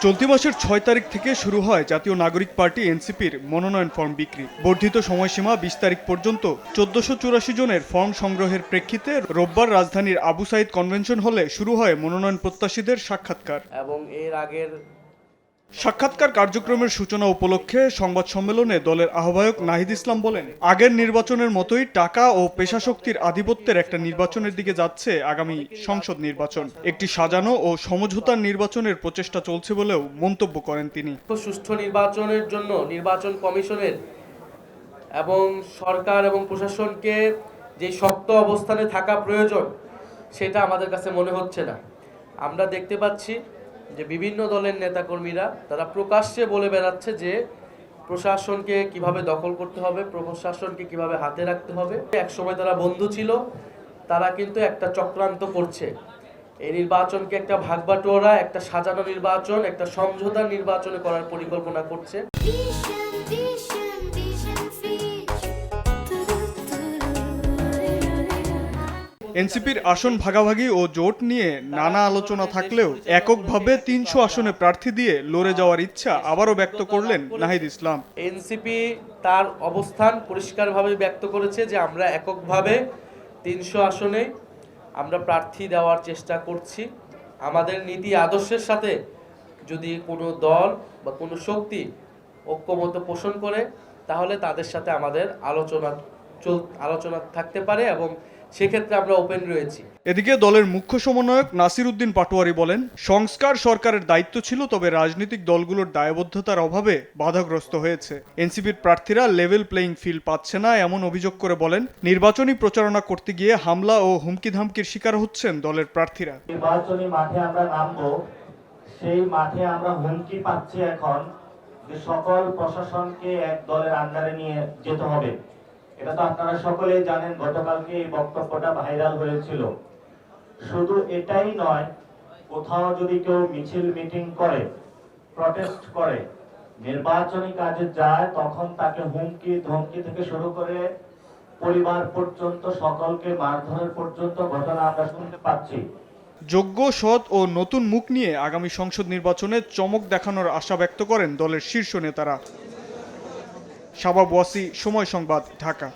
চলতি মাসের ৬ তারিখ থেকে শুরু হয় জাতীয় নাগরিক পার্টি এনসিপির মনোনয়ন ফর্ম বিক্রি। বর্ধিত সময়সীমা ২০ তারিখ পর্যন্ত ১৪৮৪ জনের ফর্ম সংগ্রহের প্রেক্ষিতে রোববার রাজধানীর আবু সাইদ কনভেনশন হলে শুরু হয় মনোনয়ন প্রত্যাশীদের সাক্ষাৎকার। এবং এর আগের সাক্ষাৎকার কার্যক্রমের সূচনা উপলক্ষে সংবাদ সম্মেলনে দলের আহ্বায়ক নাহিদ ইসলাম বলেন, আগের নির্বাচনের মতোই টাকা ও পেশাশক্তির আধিপত্যের একটা নির্বাচনের দিকে যাচ্ছে আগামী সংসদ নির্বাচন। একটি সাজানো ও সমঝোতার নির্বাচনের প্রচেষ্টা চলছে বলেও মন্তব্য করেন তিনি। সুষ্ঠু নির্বাচনের জন্য নির্বাচন কমিশনের এবং সরকার এবং প্রশাসনকে যে শক্ত অবস্থানে থাকা প্রয়োজন সেটা আমাদের কাছে মনে হচ্ছে না। আমরা দেখতে পাচ্ছি যে বিভিন্ন দলের নেতাকর্মীরা তারা প্রকাশ্যে বলে বেড়াচ্ছে যে প্রশাসনকে কিভাবে দখল করতে হবে, প্রশাসনকে কিভাবে হাতে রাখতে হবে। একসময় তারা বন্ধু ছিল, তারা কিন্তু একটা চক্রান্ত করছে। এই নির্বাচনকে একটা ভাগবাটোয়ারা, একটা সাজানো নির্বাচন, একটা সমঝোতার নির্বাচনে করার পরিকল্পনা করছে। এনসিপির আসন ভাগাভাগি ও জোট নিয়ে নানা আলোচনা থাকলেও এককভাবে ৩০০ আসনে প্রার্থী দিয়ে লড়ে যাওয়ার ইচ্ছা আবারও ব্যক্ত করলেন নাহিদ ইসলাম। এনসিপি তার অবস্থান পরিষ্কারভাবে ব্যক্ত করেছে যে আমরা এককভাবে ৩০০ আসনে আমরা প্রার্থী দেওয়ার চেষ্টা করছি। আমাদের নীতি আদর্শের সাথে যদি কোনো দল বা কোনো শক্তি ঐক্যমত্য পোষণ করে তাহলে তাদের সাথে আমাদের আলোচনা থাকতে পারে এবং সেক্ষেত্রে আমরা ওপেন রয়েছি। এদিকে দলের মুখ্য সমন্বয়ক নাসির উদ্দিন পাটোয়ারি বলেন, সংস্কার সরকারের দায়িত্ব ছিল, তবে রাজনৈতিক দলগুলোর দায়বদ্ধতার অভাবে বাধাগ্রস্ত হয়েছে। এনসিপির প্রার্থীরা লেভেল প্লেইং ফিল্ড পাচ্ছে না এমন অভিযোগ করে বলেন, নির্বাচনী প্রচারণা করতে গিয়ে হামলা ও হুমকি ধামকির শিকার হচ্ছেন দলের প্রার্থীরা। নির্বাচনী মাঠে আমরা নামবো, সেই মাঠে আমরা হুমকি পাচ্ছি এখন যে সকল প্রশাসনকে এক দলের আন্ডারে নিয়ে যেতে হবে। এটা তো আপনারা সকলেই জানেন, গতকালকে এই বক্তব্যটা ভাইরাল হয়েছিল। শুধু এটাই নয়, কোথাও যদি কেউ মিছিল মিটিং করে, প্রটেস্ট করে, নির্বাচনী কাজে যায়, তখন তাকে হুমকি ধমকি থেকে শুরু করে পরিবার পর্যন্ত সকলকে মারধরের পর্যন্ত ঘটনা আমরা শুনতে পাচ্ছি। যোগ্য, সৎ ও নতুন মুখ নিয়ে আগামী সংসদ নির্বাচনে চমক দেখানোর আশা ব্যক্ত করেন দলের শীর্ষ নেতারা। শাবাব ওয়াসি, সময় সংবাদ, ঢাকা।